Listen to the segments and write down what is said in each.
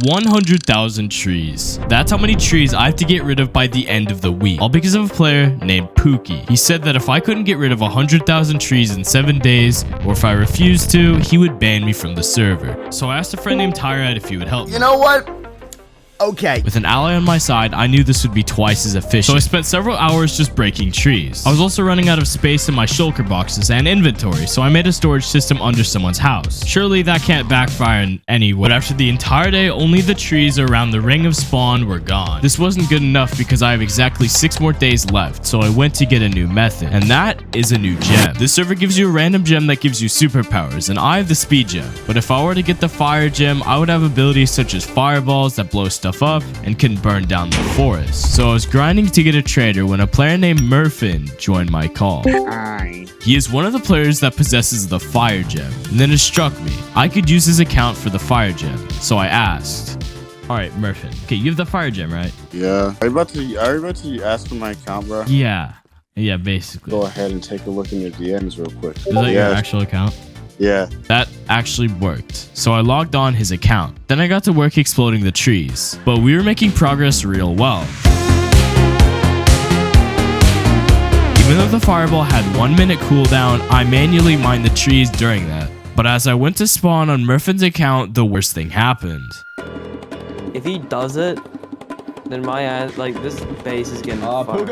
100,000 trees. That's how many trees I have to get rid of by the end of the week. All because of a player named Pookie. He said that if I couldn't get rid of 100,000 trees in 7 days, or if I refused to, he would ban me from the server. So I asked a friend named Tyrad if he would help me. You know what? Okay. With an ally on my side, I knew this would be twice as efficient. So I spent several hours just breaking trees. I was also running out of space in my shulker boxes and inventory, so I made a storage system under someone's house. Surely that can't backfire in any way. But after the entire day, only the trees around the ring of spawn were gone. This wasn't good enough because I have exactly 6 more days left, so I went to get a new method. And that is a new gem. This server gives you a random gem that gives you superpowers, and I have the speed gem. But if I were to get the fire gem, I would have abilities such as fireballs that blow stuff up and can burn down the forest. So I was grinding to get a trader when a player named Murphin joined my call. He is one of the players that possesses the fire gem, and then it struck me. I could use his account for the fire gem, so I asked. Alright, Murphin. Okay, you have the fire gem, right? Yeah. Are you about to ask for my account, bro? Yeah, basically. Go ahead and take a look in your DMs real quick. Is that your actual account? Yeah. That actually worked. So I logged on his account. Then I got to work exploding the trees. But we were making progress real well. Even though the fireball had 1 minute cooldown, I manually mined the trees during that. But as I went to spawn on Murphin's account, the worst thing happened. If he does it, then my ass, like, this base is getting fucked.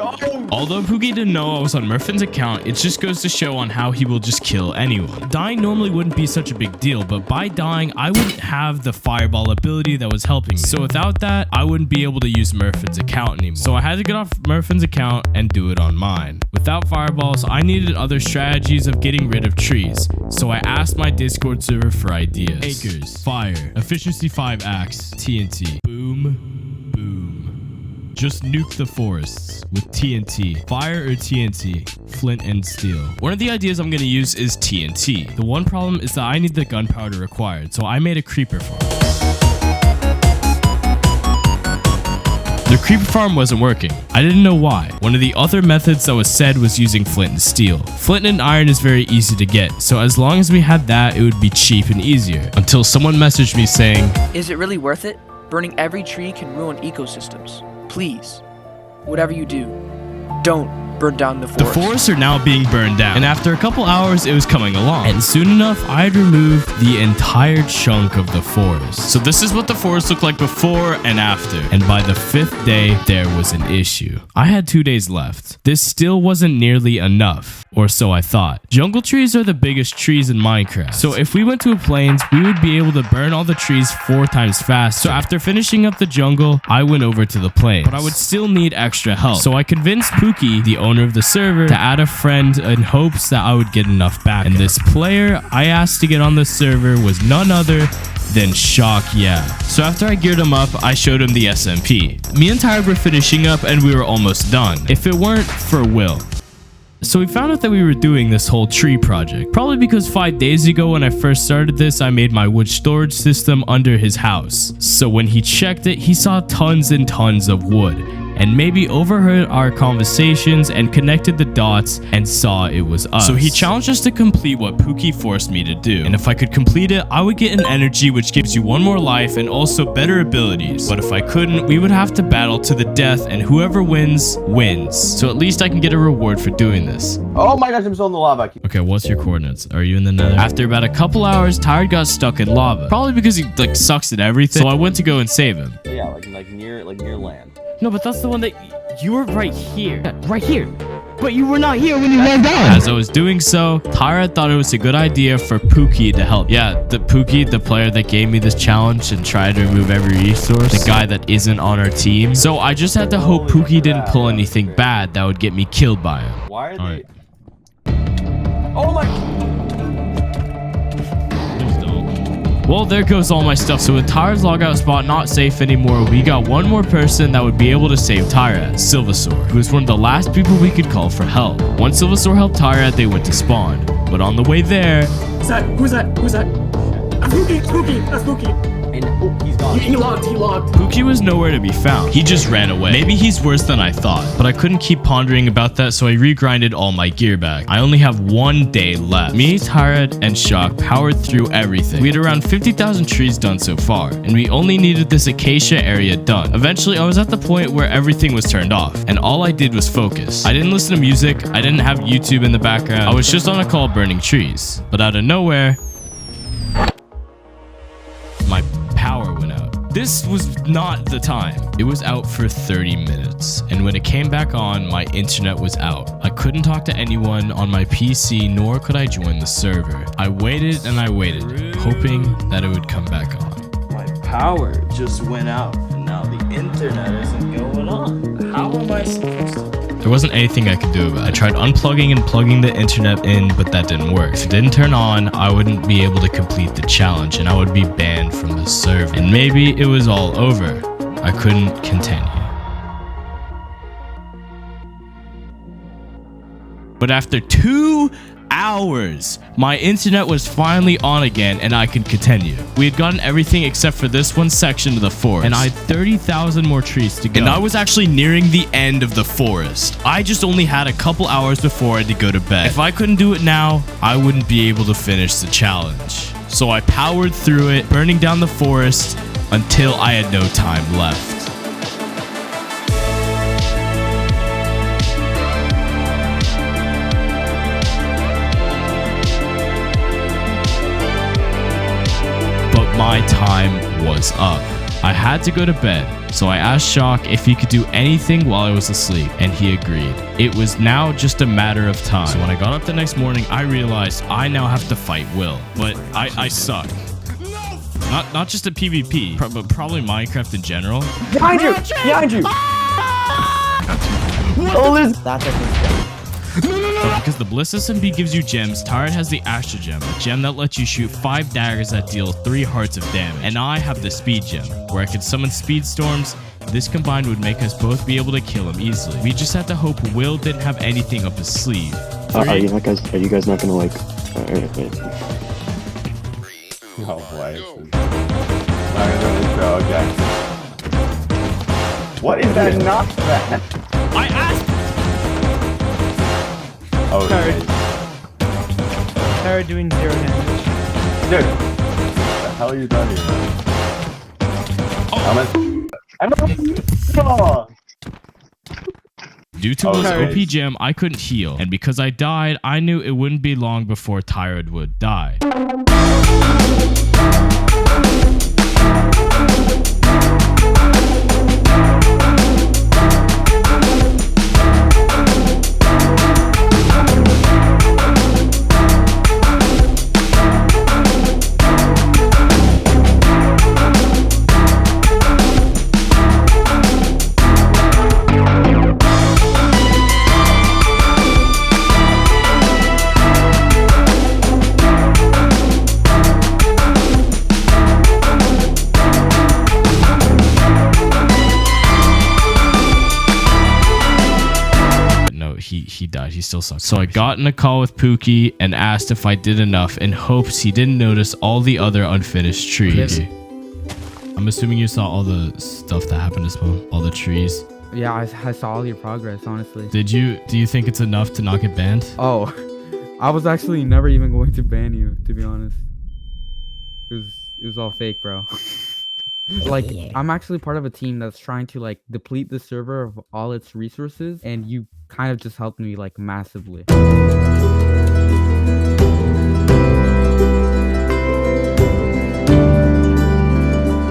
Although Pookie didn't know I was on Murphin's account, it just goes to show on how he will just kill anyone. Dying normally wouldn't be such a big deal, but by dying, I wouldn't have the fireball ability that was helping me. So without that, I wouldn't be able to use Murphin's account anymore. So I had to get off Murphin's account and do it on mine. Without fireballs, I needed other strategies of getting rid of trees. So I asked my Discord server for ideas. Acres, fire, efficiency 5 axe, TNT, boom, boom. Just nuke the forests with TNT. Fire or TNT, flint and steel. One of the ideas I'm going to use is TNT. The one problem is that I need the gunpowder required, so I made a creeper farm. The creeper farm wasn't working. I didn't know why. One of the other methods that was said was using flint and steel. Flint and iron is very easy to get, so as long as we had that, it would be cheap and easier. Until someone messaged me saying, "Is it really worth it? Burning every tree can ruin ecosystems. Please, whatever you do, don't burn down the forest." The forests are now being burned down, and after a couple hours, it was coming along. And soon enough, I had removed the entire chunk of the forest. So this is what the forest looked like before and after. And by the 5th day, there was an issue. I had 2 days left. This still wasn't nearly enough, or so I thought. Jungle trees are the biggest trees in Minecraft. So if we went to a plains, we would be able to burn all the trees 4 times faster. So after finishing up the jungle, I went over to the plains. But I would still need extra help. So I convinced Pookie, the owner of the server, to add a friend in hopes that I would get enough back. And this player I asked to get on the server was none other than Shock Yeah. So after I geared him up, I showed him the SMP. Me and Tyre were finishing up and we were almost done, if it weren't for Will. So we found out that we were doing this whole tree project. Probably because 5 days ago when I first started this, I made my wood storage system under his house. So when he checked it, he saw tons and tons of wood. And maybe overheard our conversations and connected the dots and saw it was us. So he challenged us to complete what Pookie forced me to do. And if I could complete it, I would get an energy which gives you 1 more life and also better abilities. But if I couldn't, we would have to battle to the death and whoever wins, wins. So at least I can get a reward for doing this. Oh my gosh, I'm still in the lava. Okay, what's your coordinates? Are you in the nether? After about a couple hours, Tyrad got stuck in lava. Probably because he sucks at everything. So I went to go and save him. Yeah, like near land. No, but that's the one that you were right here. Right here. But you were not here when you went down. As I was doing so, Tyrad thought it was a good idea for Pookie to help. Yeah, the Pookie, the player that gave me this challenge and tried to remove every resource. The guy that isn't on our team. So I just had to hope Pookie didn't pull anything bad that would get me killed by him. Why are they... Oh my... Well, there goes all my stuff. So with Tyrad's logout spot not safe anymore, we got 1 more person that would be able to save Tyrad, Silvasaur, who was one of the last people we could call for help. Once Silvasaur helped Tyrad, they went to spawn. But on the way there... Who's that? Who's that? Who's that? That's Pookie! That's Pookie! That's Pookie! And oh, he's gone. He logged. Pookie was nowhere to be found. He just ran away. Maybe he's worse than I thought, but I couldn't keep pondering about that, so I regrinded all my gear back. I only have 1 day left. Me, Tyrant, and Shock powered through everything. We had around 50,000 trees done so far, and we only needed this acacia area done. Eventually, I was at the point where everything was turned off, and all I did was focus. I didn't listen to music, I didn't have YouTube in the background, I was just on a call burning trees. But out of nowhere, my power went out. This was not the time. It was out for 30 minutes, and when it came back on, my internet was out. I couldn't talk to anyone on my PC, nor could I join the server. I waited and I waited, hoping that it would come back on. My power just went out, and now the internet isn't going on. How am I supposed to? There wasn't anything I could do about it. I tried unplugging and plugging the internet in, but that didn't work. If it didn't turn on, I wouldn't be able to complete the challenge, and I would be banned from the server. And maybe it was all over. I couldn't continue. But after 2 hours, my internet was finally on again and I could continue. We had gotten everything except for this one section of the forest, and I had 30,000 more trees to go. And I was actually nearing the end of the forest. I just only had a couple hours before I had to go to bed. If I couldn't do it now, I wouldn't be able to finish the challenge. So I powered through it, burning down the forest until I had no time left. My time was up. I had to go to bed, so I asked Shock if he could do anything while I was asleep, and he agreed. It was now just a matter of time. So when I got up the next morning, I realized I now have to fight Will, but I suck. Not just at PvP, but probably Minecraft in general. Behind you! Behind you! Oh, that's a mistake. But because the Bliss SMB gives you gems, Tyrant has the Astro Gem, a gem that lets you shoot 5 daggers that deal 3 hearts of damage. And I have the Speed Gem, where I can summon Speed Storms. This combined would make us both be able to kill him easily. We just had to hope Will didn't have anything up his sleeve. Are you guys not gonna like... Oh, why? Okay. What is that not that? I asked... Oh, okay. Tara doing 0 damage. Dude, what the hell are you doing here? Oh. Due to Will's OP gem, I couldn't heal, and because I died, I knew it wouldn't be long before Tyrant would die. He died. He still sucks. So I got in a call with Pookie and asked if I did enough in hopes he didn't notice all the other unfinished trees. I'm assuming you saw all the stuff that happened to spawn, all the trees. Yeah, I saw all your progress, honestly. Do you think it's enough to not get banned? Oh, I was actually never even going to ban you, to be honest. It was all fake, bro. Like, I'm actually part of a team that's trying to like deplete the server of all its resources, and you kind of just helped me like massively.